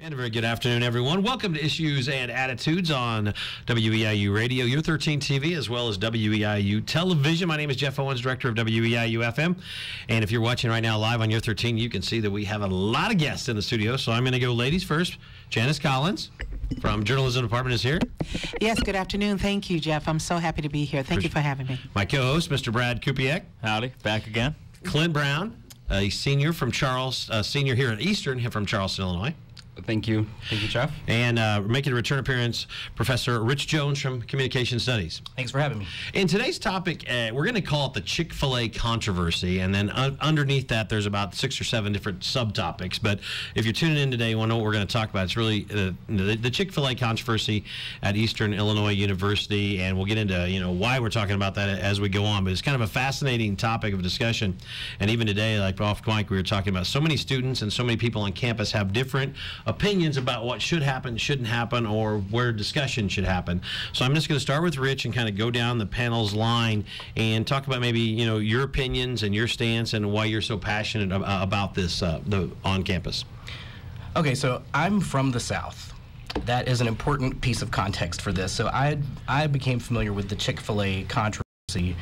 And a very good afternoon, everyone. Welcome to Issues and Attitudes on WEIU Radio, Your 13 TV, as well as WEIU Television. My name is Jeff Owens, Director of WEIU FM. And if you're watching right now live on Your 13, you can see that we have a lot of guests in the studio. So I'm going to go ladies first. Janice Collins from Journalism Department is here. Yes, good afternoon. Thank you, Jeff. I'm so happy to be here. Thank you for having me. My co-host, Mr. Brad Kupiak. Howdy, back again. Clint Brown, a senior from senior here at Eastern, from Charleston, Illinois. Thank you, Jeff. And making a return appearance, Professor Rich Jones from Communication Studies. Thanks for having me. In today's topic, we're going to call it the Chick-Fil-A controversy, and then underneath that, there's about 6 or 7 different subtopics. But if you're tuning in today, you want to know what we're going to talk about. It's really the Chick-Fil-A controversy at Eastern Illinois University, and we'll get into why we're talking about that as we go on. But it's kind of a fascinating topic of discussion. And even today, like off mic, we were talking about so many students and so many people on campus have different opinions about what should happen, shouldn't happen, or where discussion should happen. So I'm just going to start with Rich and kind of go down the panel's line and talk about maybe your opinions and your stance and why you're so passionate about this on campus. Okay, so I'm from the South. That is an important piece of context for this. So I became familiar with the Chick-fil-A controversy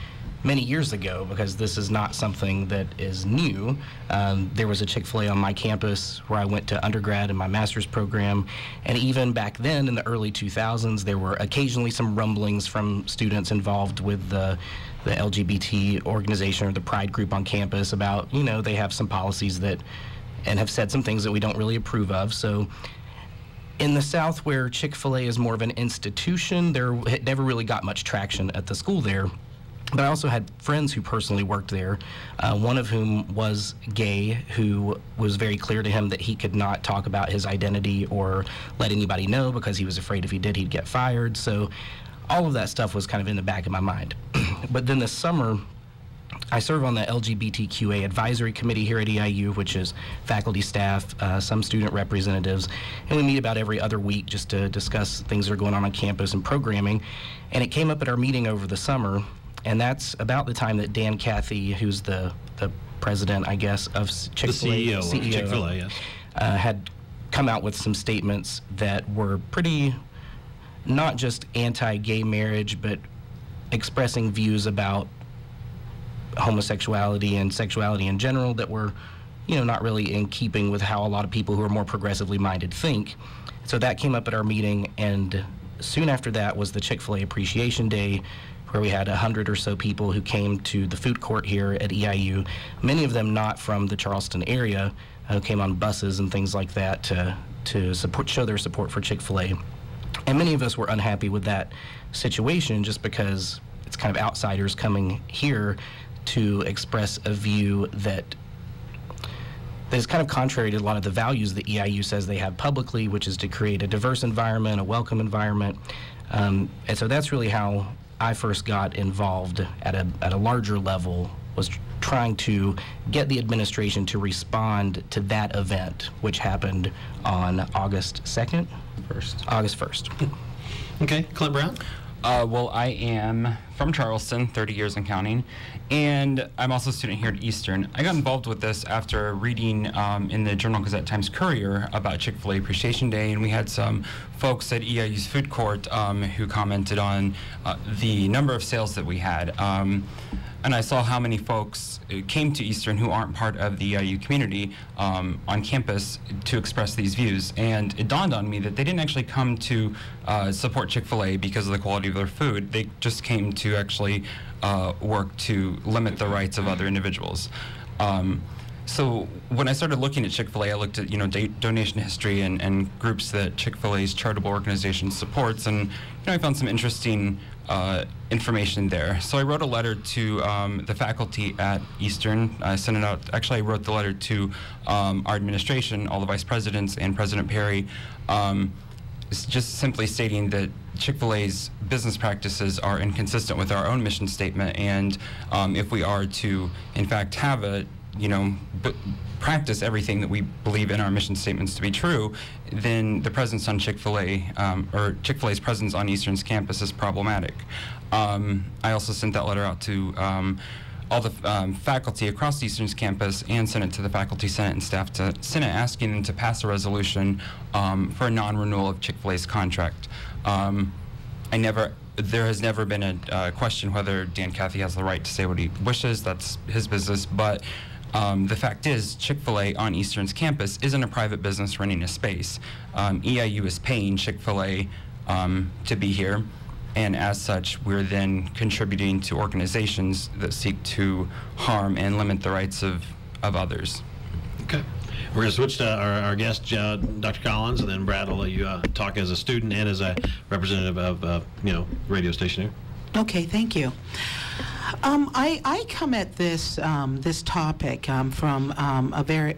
many years ago because this is not something that is new. There was a Chick-fil-A on my campus where I went to undergrad in my master's program, and even back then in the early 2000s there were occasionally some rumblings from students involved with the LGBT organization or the Pride group on campus about, they have some policies that and have said some things that we don't really approve of. So in the South, where Chick-fil-A is more of an institution, it never really got much traction at the school there. But I also had friends who personally worked there, one of whom was gay, who was very clear to him that he could not talk about his identity or let anybody know because he was afraid if he did, he'd get fired. So all of that stuff was kind of in the back of my mind. But then this summer, I serve on the LGBTQA advisory committee here at EIU, which is faculty, staff, some student representatives, and we meet about every other week just to discuss things that are going on campus and programming. And it came up at our meeting over the summer. And that's about the time that Dan Cathy, who's the president, I guess, of Chick-fil-A, the CEO of Chick-fil-A, yes, had come out with some statements that were pretty, not just anti-gay marriage, but expressing views about homosexuality and sexuality in general that were, not really in keeping with how a lot of people who are more progressively minded think. So that came up at our meeting, and soon after that was the Chick-fil-A Appreciation Day, where we had 100 or so people who came to the food court here at EIU, many of them not from the Charleston area, who came on buses and things like that to show their support for Chick-fil-A. And many of us were unhappy with that situation just because it's kind of outsiders coming here to express a view that is kind of contrary to a lot of the values that EIU says they have publicly, which is to create a diverse environment, a welcome environment. And so that's really how I first got involved at a larger level, was trying to get the administration to respond to that event, which happened on August 2nd? August 1st. Okay, Clint Brown? Well, I am from Charleston, 30 years and counting, and I'm also a student here at Eastern. I got involved with this after reading in the Journal-Gazette-Times Courier about Chick-fil-A Appreciation Day, and we had some folks at EIU's food court who commented on the number of sales that we had. And I saw how many folks came to Eastern who aren't part of the EIU community on campus to express these views. And it dawned on me that they didn't actually come to support Chick-fil-A because of the quality of their food. They just came to actually work to limit the rights of other individuals. So when I started looking at Chick-fil-A, I looked at donation history and groups that Chick-fil-A's charitable organization supports, and I found some interesting information there. So I wrote a letter to the faculty at Eastern. I sent it out. Actually, I wrote the letter to our administration, all the vice presidents, and President Perry, just simply stating that Chick-fil-A's business practices are inconsistent with our own mission statement, and if we are to, in fact, have a practice everything that we believe in our mission statements to be true, then the presence on Chick-fil-A, or Chick-fil-A's presence on Eastern's campus is problematic. I also sent that letter out to all the faculty across Eastern's campus and sent it to the faculty senate and staff to Senate, asking them to pass a resolution for a non-renewal of Chick-fil-A's contract. There has never been a question whether Dan Cathy has the right to say what he wishes. That's his business. But the fact is, Chick-fil-A on Eastern's campus isn't a private business renting a space. EIU is paying Chick-fil-A to be here, and as such, we're then contributing to organizations that seek to harm and limit the rights of others. Okay. We're going to switch to our guest, Dr. Collins, and then Brad will let you talk as a student and as a representative of, radio station here. Okay, thank you. I come at this this topic from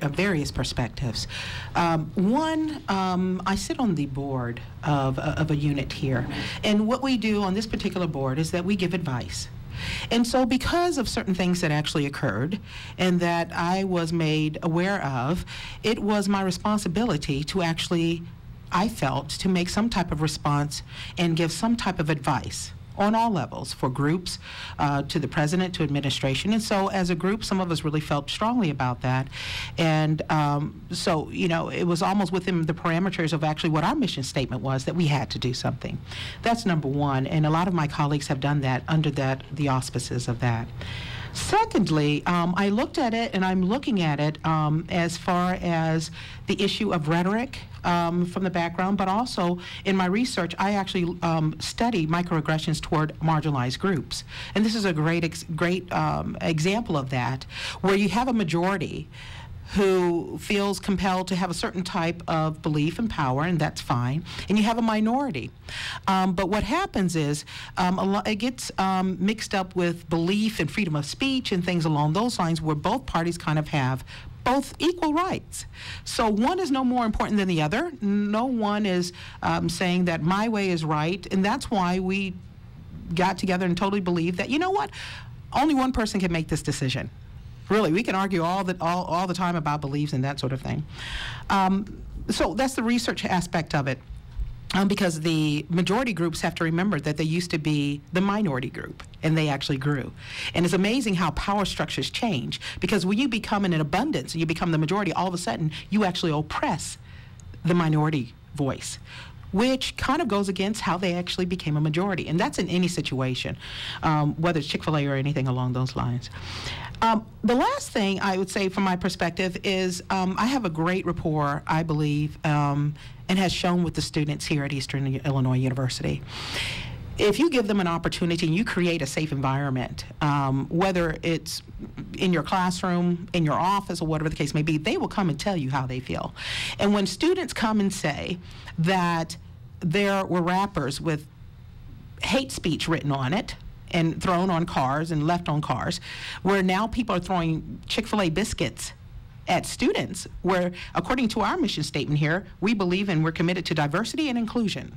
various perspectives. One, I sit on the board of a unit here, and what we do on this particular board is that we give advice. And so because of certain things that actually occurred and that I was made aware of, it was my responsibility to actually, I felt, to make some type of response and give some type of advice on all levels, for groups, to the president, to administration. And so as a group, some of us really felt strongly about that. And so, it was almost within the parameters of actually what our mission statement was, that we had to do something. That's number one. And a lot of my colleagues have done that under the auspices of that. Secondly, I looked at it, and I'm looking at it as far as the issue of rhetoric from the background, but also in my research, I actually study microaggressions toward marginalized groups. And this is a great example of that, where you have a majority who feels compelled to have a certain type of belief and power, and that's fine, and you have a minority. But what happens is it gets mixed up with belief and freedom of speech and things along those lines, where both parties kind of have both equal rights. So one is no more important than the other. No one is saying that my way is right, and that's why we got together and totally believed that, you know what, only one person can make this decision. Really, we can argue all the time about beliefs and that sort of thing. So that's the research aspect of it. Because the majority groups have to remember that they used to be the minority group, and they actually grew. And it's amazing how power structures change, because when you become in an abundance and you become the majority, all of a sudden you actually oppress the minority voice, which kind of goes against how they actually became a majority. And that's in any situation, whether it's Chick-fil-A or anything along those lines. The last thing I would say from my perspective is I have a great rapport, I believe, and has shown with the students here at Eastern Illinois University. If you give them an opportunity and you create a safe environment, whether it's in your classroom, in your office, or whatever the case may be, they will come and tell you how they feel. And when students come and say that there were wrappers with hate speech written on it and thrown on cars and left on cars, where now people are throwing Chick-fil-A biscuits at students, where, according to our mission statement here, we believe and we're committed to diversity and inclusion.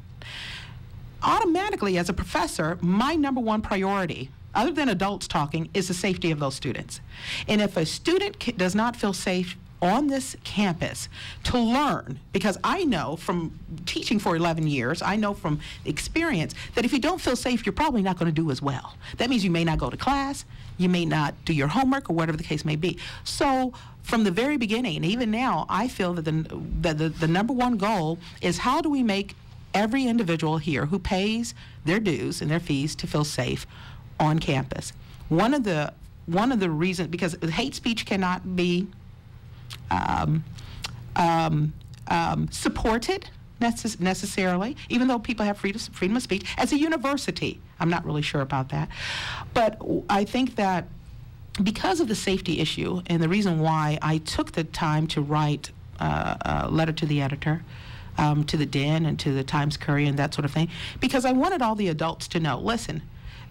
Automatically, as a professor, my number one priority, other than adults talking, is the safety of those students. And if a student does not feel safe on this campus to learn, because I know from teaching for 11 years, I know from experience that if you don't feel safe, you're probably not going to do as well. That means you may not go to class, you may not do your homework, or whatever the case may be. So from the very beginning, and even now, I feel that the number one goal is, how do we make every individual here who pays their dues and their fees to feel safe on campus? One of the reasons, because hate speech cannot be supported necessarily, even though people have freedom of speech. As a university, I'm not really sure about that. But I think that because of the safety issue, and the reason why I took the time to write a letter to the editor, to the Den and to the Times-Courier and that sort of thing, because I wanted all the adults to know, listen,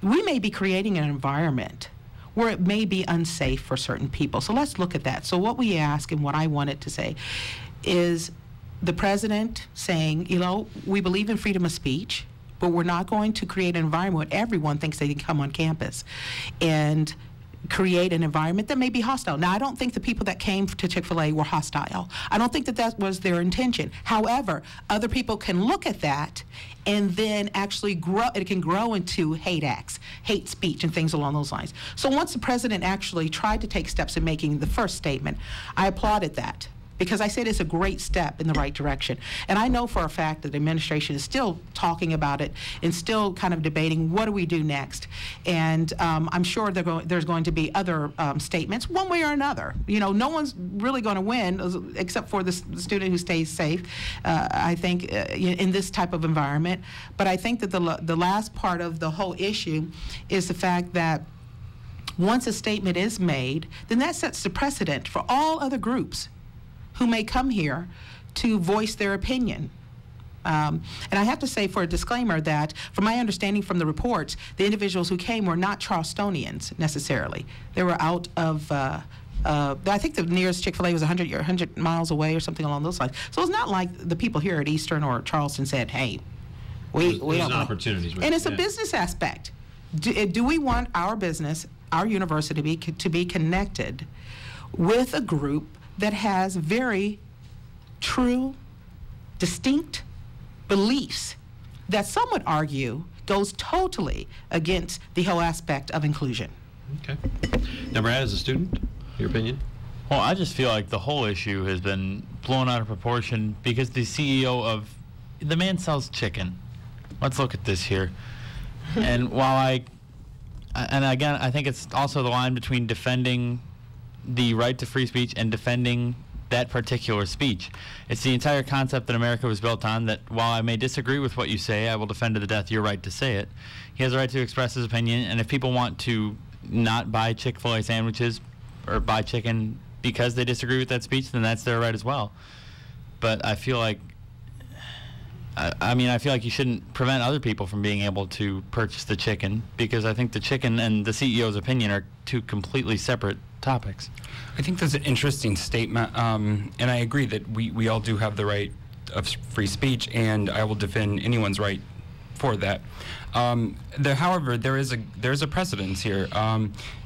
we may be creating an environment where it may be unsafe for certain people. So let's look at that. So what we ask, and what I wanted to say, is the president saying, we believe in freedom of speech, but we're not going to create an environment where everyone thinks they can come on campus. And create an environment that may be hostile. Now, I don't think the people that came to Chick-fil-A were hostile. I don't think that that was their intention. However, other people can look at that and then actually grow. It can grow into hate acts, hate speech, and things along those lines. So once the president actually tried to take steps in making the first statement, I applauded that, because I said it's a great step in the right direction. And I know for a fact that the administration is still talking about it and still kind of debating what do we do next. And I'm sure there's going to be other statements, one way or another. You know, no one's really going to win except for the student who stays safe, I think, in this type of environment. But I think that the last part of the whole issue is the fact that once a statement is made, then that sets the precedent for all other groups who may come here to voice their opinion. And I have to say, for a disclaimer, that from my understanding from the reports, the individuals who came were not Charlestonians necessarily. They were out of, I think the nearest Chick-fil-A was 100 miles away or something along those lines. So it's not like the people here at Eastern or Charleston said, hey, we don't want opportunities. And it's a business aspect. Do we want our business, our university to be connected with a group that has very true, distinct beliefs that some would argue goes totally against the whole aspect of inclusion? Okay. Now, Brad, as a student, your opinion? Well, I just feel like the whole issue has been blown out of proportion because the CEO of the man sells chicken. Let's look at this here. And while and again, I think it's also the line between defending the right to free speech and defending that particular speech. It's the entire concept that America was built on, that while I may disagree with what you say, I will defend to the death your right to say it. He has a right to express his opinion, and if people want to not buy Chick-fil-A sandwiches or buy chicken because they disagree with that speech, then that's their right as well. But I feel like I feel like you shouldn't prevent other people from being able to purchase the chicken, because I think the chicken and the CEO's opinion are two completely separate topics. I think that's an interesting statement, and I agree that we all do have the right of free speech, and I will defend anyone's right for that. However, there is a precedence here.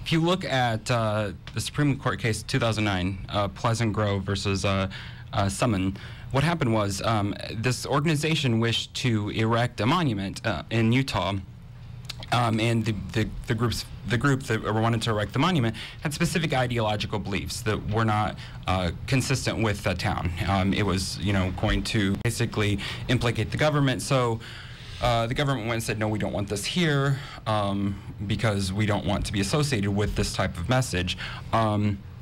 If you look at the Supreme Court case 2009, Pleasant Grove versus Summon, what happened was this organization wished to erect a monument in Utah, and the group that wanted to erect the monument had specific ideological beliefs that were not consistent with the town. It was, going to basically implicate the government. So the government went and said, no, we don't want this here because we don't want to be associated with this type of message.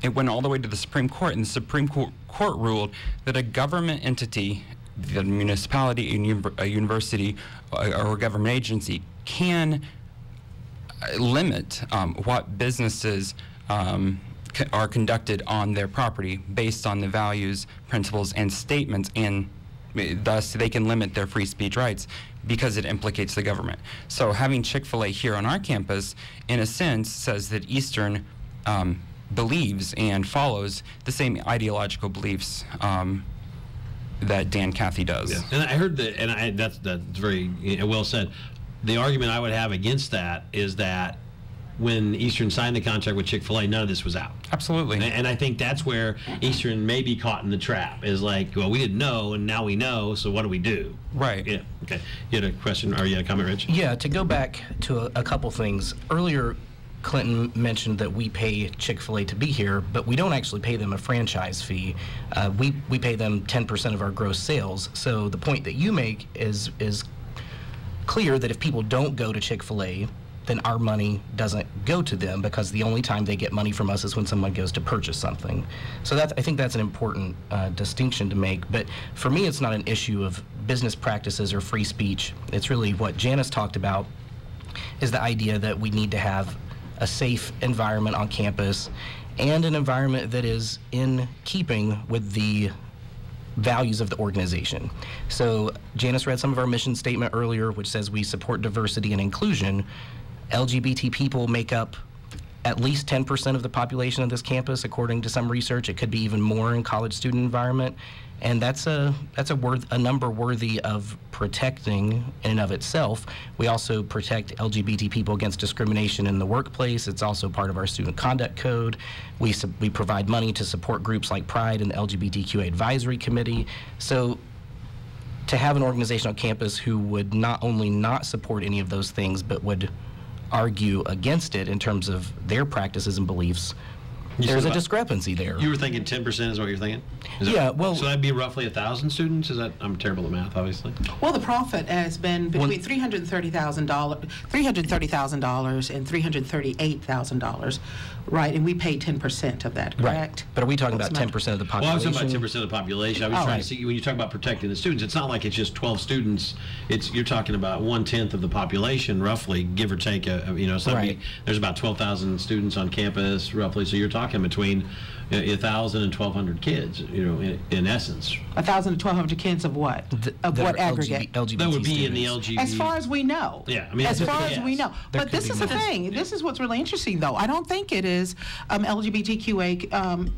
It went all the way to the Supreme Court, and the Supreme Court ruled that a government entity, the municipality, a university, or a government agency can limit what businesses are conducted on their property based on the values, principles, and statements, and thus they can limit their free speech rights because it implicates the government. So having Chick-fil-A here on our campus, in a sense, says that Eastern believes and follows the same ideological beliefs that Dan Cathy does. Yeah. And I heard that, and that's very well said. The argument I would have against that is that when Eastern signed the contract with Chick-fil-A, none of this was out. Absolutely. And I think that's where Eastern may be caught in the trap, is like, well, we didn't know, and now we know, so what do we do? Right. Yeah. Okay. You had a question, or you had a comment, Rich? Yeah, to go back to a couple things. Earlier, Clinton mentioned that we pay Chick-fil-A to be here, but we don't actually pay them a franchise fee. We pay them 10% of our gross sales. So the point that you make is clear that if people don't go to Chick-fil-A, then our money doesn't go to them, because the only time they get money from us is when someone goes to purchase something. So I think that's an important distinction to make. But for me, it's not an issue of business practices or free speech. It's really what Janice talked about, is the idea that we need to have a safe environment on campus and an environment that is in keeping with the values of the organization. So Janice read some of our mission statement earlier, which says we support diversity and inclusion. LGBT people make up at least 10% of the population of this campus, according to some research. It could be even more in college student environment. And that's a number worthy of protecting in and of itself. We also protect LGBT people against discrimination in the workplace. It's also part of our student conduct code. We provide money to support groups like Pride and the LGBTQA Advisory Committee. So to have an organization on campus who would not only not support any of those things, but would argue against it in terms of their practices and beliefs, there's a discrepancy there. You were thinking 10% is what you're thinking? Yeah, well... So that'd be roughly 1,000 students? Is that... I'm terrible at math, obviously. Well, the profit has been between $330,000 and $338,000, right? And we pay 10% of that, correct? Right. But are we talking about 10% of the population? Well, I was talking about 10% of the population. I was trying to see, when you talk about protecting the students, it's not like it's just 12 students. You're talking about 1/10 of the population, roughly, give or take. So there's about 12,000 students on campus, roughly. So you're talking between 1,000 and 1,200 kids, in essence. 1,000 to 1,200 kids of what? Of what aggregate? LGBT that would be students. in the LGBT. As far as we know. Yeah, I mean, as far as we know. But this is the thing. This is what's really interesting, though. I don't think it is LGBTQA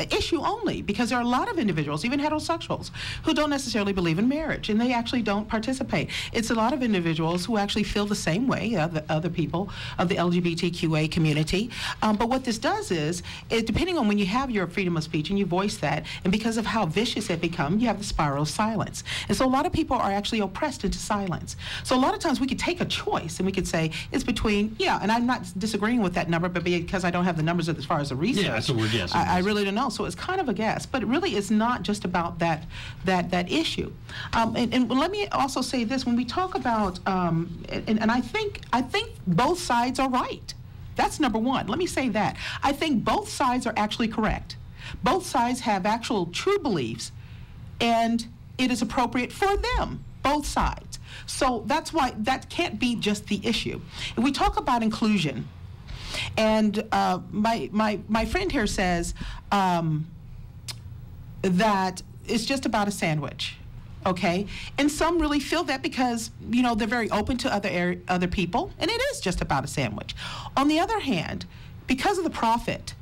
issue only, because there are a lot of individuals, even heterosexuals, who don't necessarily believe in marriage, and they actually don't participate. It's a lot of individuals who actually feel the same way, the other people of the LGBTQA community. But what this does is, depending on when you have your freedom of speech and you voice that, and because of how vicious it becomes, you have the spiral of silence. And so a lot of people are actually oppressed into silence. So a lot of times we could take a choice and we could say it's between, and I'm not disagreeing with that number, but because I don't have the numbers as far as the research. Yeah, that's a word, yes. I really don't know. So it's kind of a guess, but it really is not just about that issue. And let me also say this: when we talk about, and I think both sides are right. That's number one. Let me say that. I think both sides are actually correct. Both sides have actual true beliefs, and it is appropriate for them. Both sides. So that's why that can't be just the issue. If we talk about inclusion. And my friend here says that it's just about a sandwich, okay? And some really feel that because, they're very open to other people, and it is just about a sandwich. On the other hand, because of the profit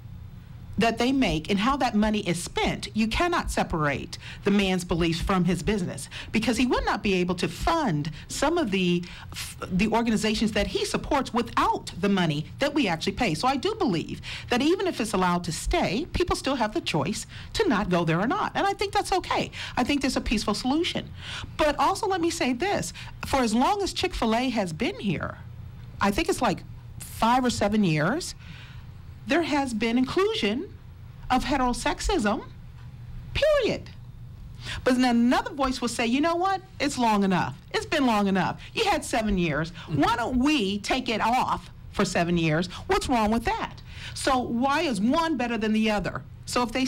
that they make and how that money is spent, you cannot separate the man's beliefs from his business, because he would not be able to fund some of the organizations that he supports without the money that we actually pay. So I do believe that even if it's allowed to stay, people still have the choice to not go there or not. And I think that's okay. I think there's a peaceful solution. But also let me say this, for as long as Chick-fil-A has been here, I think it's like 5 or 7 years, there has been inclusion of heterosexism, period. But then another voice will say, you know what? It's long enough. It's been long enough. You had 7 years. Why don't we take it off for 7 years? What's wrong with that? So why is one better than the other? So if I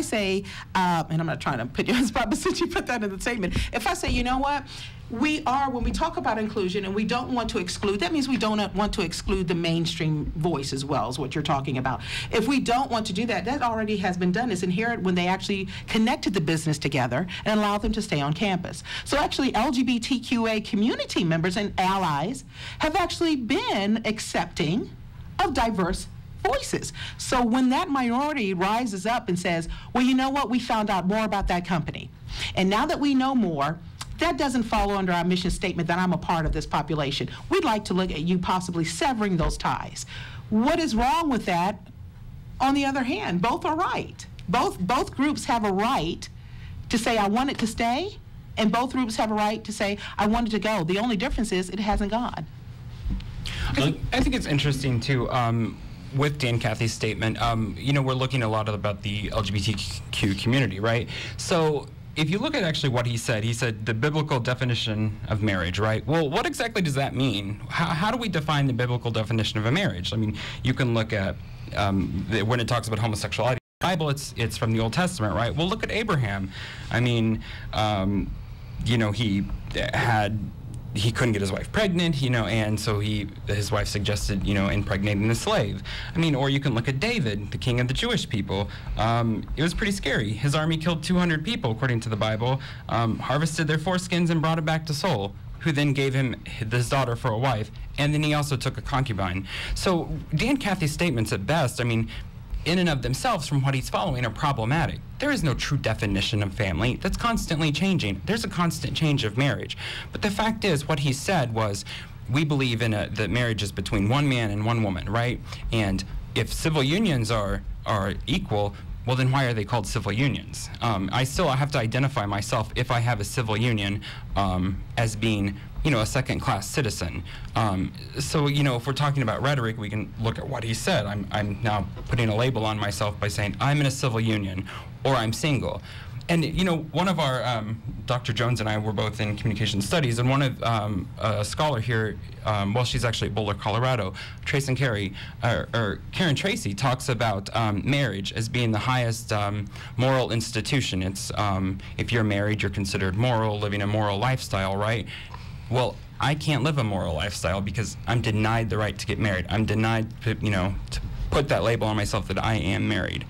say, and I'm not trying to put you on the spot, but since you put that in the statement, if I say, you know what, when we talk about inclusion and we don't want to exclude, that means we don't want to exclude the mainstream voice as well, is what you're talking about. If we don't want to do that, that already has been done. It's inherent when they actually connected the business together and allowed them to stay on campus. So actually LGBTQA community members and allies have actually been accepting of diverse voices. So when that minority rises up and says, well, you know what, we found out more about that company, and now that we know more, that doesn't fall under our mission statement that I'm a part of this population. We'd like to look at you possibly severing those ties. What is wrong with that? On the other hand, both are right. Both groups have a right to say, I want it to stay, and both groups have a right to say, I want it to go. The only difference is it hasn't gone. I think it's interesting, too, with Dan Cathy's statement. We're looking a lot about the LGBTQ community, right? So if you look at actually what he said the biblical definition of marriage, right? Well, what exactly does that mean? How do we define the biblical definition of a marriage? I mean, you can look at when it talks about homosexuality. In the Bible, it's from the Old Testament, right? Well, look at Abraham. I mean, he couldn't get his wife pregnant, and so his wife suggested, impregnating the slave. I mean, or you can look at David, the king of the Jewish people. It was pretty scary. His army killed 200 people, according to the Bible, harvested their foreskins and brought it back to Seoul. who then gave him his daughter for a wife, and then he also took a concubine. So Dan Cathy's statements at best, I mean, in and of themselves, from what he's following, are problematic. There is no true definition of family. That's constantly changing. There's a constant change of marriage. But the fact is, what he said was, we believe in that marriage is between one man and one woman, right? And if civil unions are equal, well, then why are they called civil unions? I have to identify myself, if I have a civil union, as being, a second-class citizen. So, if we're talking about rhetoric, we can look at what he said. I'm now putting a label on myself by saying I'm in a civil union, or I'm single. And, one of our, Dr. Jones and I were both in communication studies, and one of a scholar here, she's actually at Boulder, Colorado, Karen Tracy, talks about marriage as being the highest moral institution. It's, if you're married, you're considered moral, living a moral lifestyle, right? Well, I can't live a moral lifestyle because I'm denied the right to get married. I'm denied, to put that label on myself that I am married.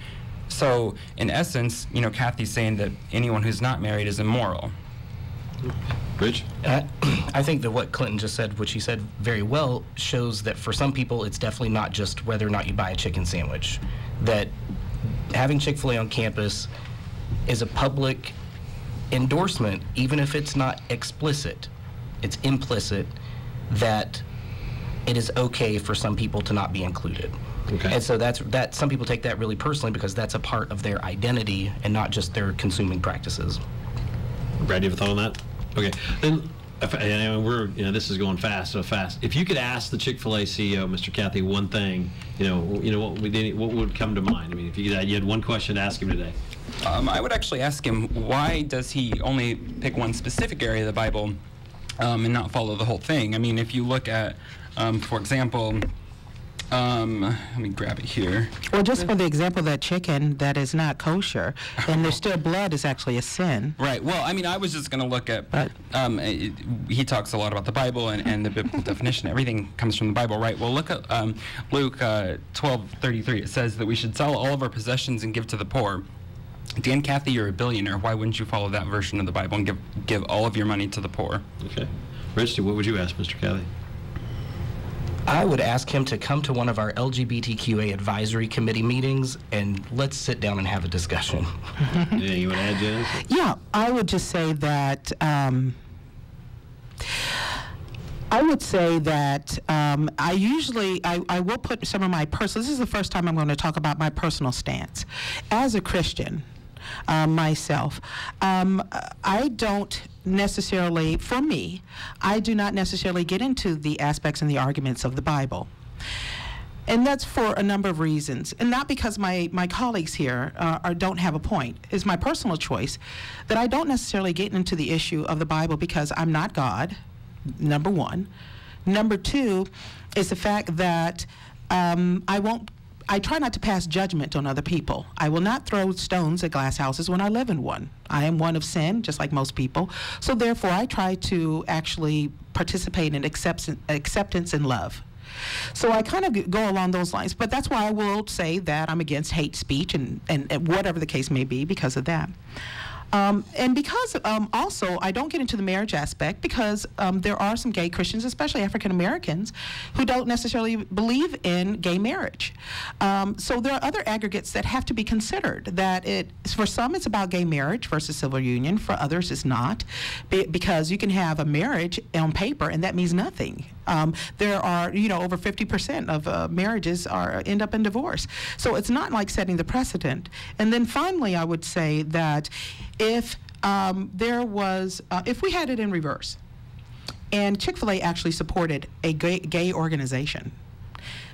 So, in essence, Cathy's saying that anyone who's not married is immoral. Rich? I think that what Clinton just said, which he said very well, shows that for some people it's definitely not just whether or not you buy a chicken sandwich. That having Chick-fil-A on campus is a public endorsement, even if it's not explicit, it's implicit, that it is okay for some people to not be included. Okay. And so that some people take that really personally because that's a part of their identity and not just their consuming practices. Brad, do you have a thought on that? Okay. Then, this is going so fast. If you could ask the Chick-fil-A CEO, Mr. Cathy, one thing, what would come to mind? I mean, if you had one question to ask him today. I would actually ask him, why does he only pick one specific area of the Bible and not follow the whole thing? I mean, if you look at, for example, let me grab it here. Well, just for the example, that chicken that is not kosher, and there's still blood, is actually a sin. Right. Well, I mean, I was just going to look at, he talks a lot about the Bible and the biblical definition. Everything comes from the Bible, right? Well, look at Luke 12:33. It says that we should sell all of our possessions and give to the poor. Dan Cathy, you're a billionaire. Why wouldn't you follow that version of the Bible and give all of your money to the poor? Okay. Rich, what would you ask Mr. Cathy? I would ask him to come to one of our LGBTQA advisory committee meetings and let's sit down and have a discussion. Yeah, you want to add, Janice? Yeah, I would just say that I will put some of my personal, this is the first time I'm going to talk about my personal stance. As a Christian, myself, I don't necessarily, for me, I do not necessarily get into the aspects and the arguments of the Bible. And that's for a number of reasons. And not because my colleagues here don't have a point. It's my personal choice that I don't necessarily get into the issue of the Bible because I'm not God, number one. Number two is the fact that I try not to pass judgment on other people. I will not throw stones at glass houses when I live in one. I am one of sin, just like most people. So therefore, I try to actually participate in acceptance and love. So I kind of go along those lines. But that's why I will say that I'm against hate speech and whatever the case may be because of that. And because also I don't get into the marriage aspect because there are some gay Christians, especially African Americans, who don't necessarily believe in gay marriage. So there are other aggregates that have to be considered. That for some it's about gay marriage versus civil union. For others it's not, because you can have a marriage on paper and that means nothing. There are, over 50% of marriages end up in divorce. So it's not like setting the precedent. And then finally, I would say that if we had it in reverse, and Chick-fil-A actually supported a gay organization,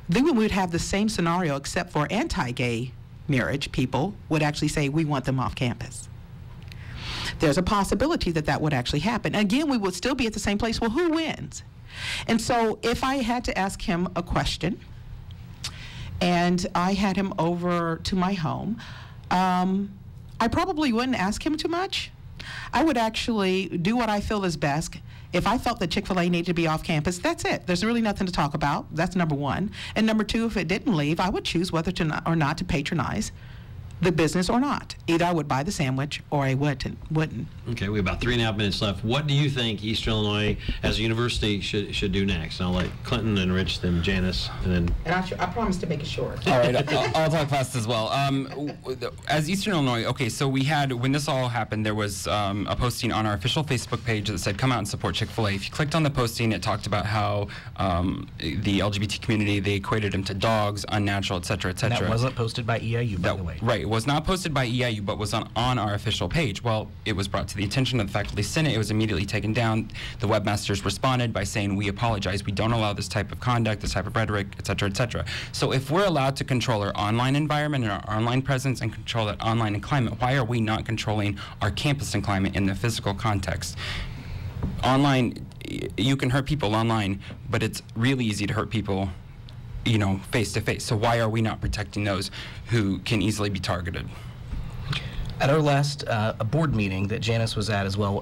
then we would have the same scenario, except for anti-gay marriage people would actually say, we want them off campus. There's a possibility that would actually happen. Again, we would still be at the same place. Well, who wins? And so if I had to ask him a question and I had him over to my home, I probably wouldn't ask him too much. I would actually do what I feel is best. If I felt that Chick-fil-A needed to be off campus, that's it. There's really nothing to talk about. That's number one. And number two, if it didn't leave, I would choose whether or not to patronize the business or not. Either I would buy the sandwich or I wouldn't. Okay, we have about 3.5 minutes left. What do you think Eastern Illinois as a university should do next? And I'll let Clinton and Rich, then Janice, and then... And I promise to make it short. All right, I'll talk fast as well. As Eastern Illinois, okay, so we had, when this all happened, there was a posting on our official Facebook page that said, come out and support Chick-fil-A. If you clicked on the posting, it talked about how the LGBT community, they equated them to dogs, unnatural, et cetera, et cetera. That wasn't posted by EIU, by the way. Right, it was not posted by EIU, but was on our official page. Well, it was brought to the attention of the Faculty Senate. It was immediately taken down. The webmasters responded by saying, we apologize. We don't allow this type of conduct, this type of rhetoric, et cetera, et cetera. So if we're allowed to control our online environment and our online presence and control that online climate, why are we not controlling our campus and climate in the physical context? Online, you can hurt people online, but it's really easy to hurt people, you know, face to face. So why are we not protecting those who can easily be targeted? At our last a board meeting that Janice was at as well,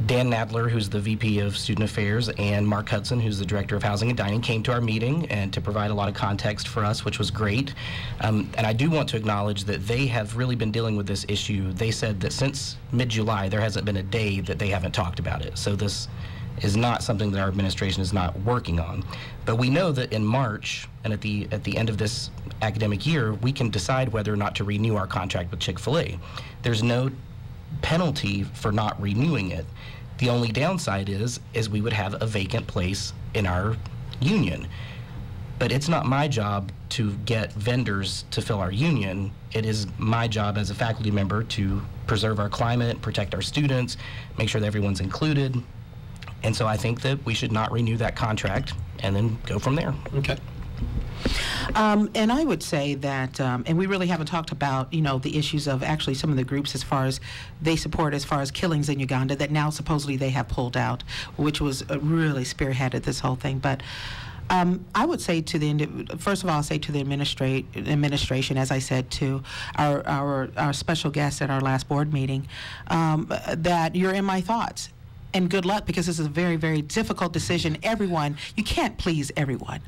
Dan Nadler, who's the VP of Student Affairs, and Mark Hudson, who's the Director of Housing and Dining, came to our meeting and to provide a lot of context for us, which was great. And I do want to acknowledge that they have really been dealing with this issue. They said that since mid-July, there hasn't been a day that they haven't talked about it. So this is not something that our administration is not working on. But we know that in March and at the end of this academic year, we can decide whether or not to renew our contract with Chick-fil-A. There's no penalty for not renewing it. The only downside is we would have a vacant place in our union. But it's not my job to get vendors to fill our union. It is my job as a faculty member to preserve our climate, protect our students, make sure that everyone's included. And so I think that we should not renew that contract and then go from there. Okay. And I would say that, and we really haven't talked about, you know, the issues of actually some of the groups as far as they support as far as killings in Uganda that now supposedly they have pulled out, which was really spearheaded this whole thing. But I would say to the first of all, I'll say to the administration, as I said to our special guest at our last board meeting, that you're in my thoughts. And good luck, because this is a very, very difficult decision. You can't please everyone.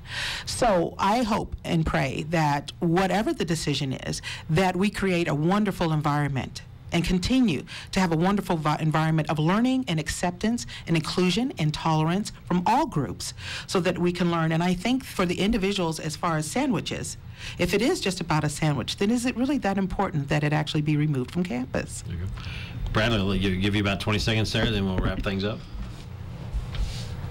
So I hope and pray that whatever the decision is, that we create a wonderful environment and continue to have a wonderful environment of learning and acceptance and inclusion and tolerance from all groups so that we can learn. And I think for the individuals, as far as sandwiches, if it is just about a sandwich, then is it really that important that it actually be removed from campus? There you go. Bradley, I'll give you about 20 seconds there, then we'll wrap things up.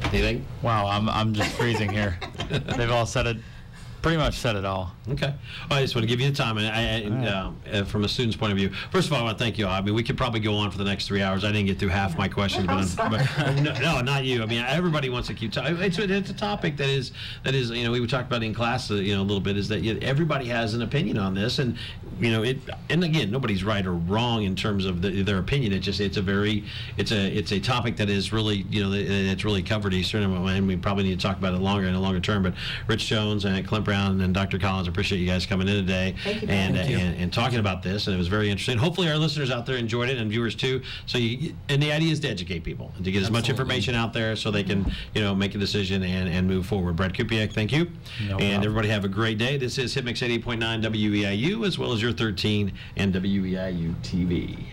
Anything? Wow, I'm just freezing here. They've all said it, pretty much said it all. Okay. Well, I just want to give you the time, and from a student's point of view, first of all, I want to thank you all. I mean, we could probably go on for the next 3 hours. I didn't get through half my questions, but no, not you. I mean, everybody wants to keep talking. It's a topic that is, you know, we talked about in class, you know, a little bit, is that everybody has an opinion on this, and you know, and again, nobody's right or wrong in terms of their opinion. It's a topic that is really, you know, it's really covered Eastern, and we probably need to talk about it in a longer term. But Rich Jones and Clint Brown and Dr. Collins, I appreciate you guys coming in today and talking about this, and it was very interesting. Hopefully our listeners out there enjoyed it, and viewers too. So and the idea is to educate people and to get as much information out there so they can, you know, make a decision and move forward. Brad Kupiak, thank you. No problem. Everybody have a great day. This is HitMix 88.9 WEIU, as well as your 13 and WEIU TV.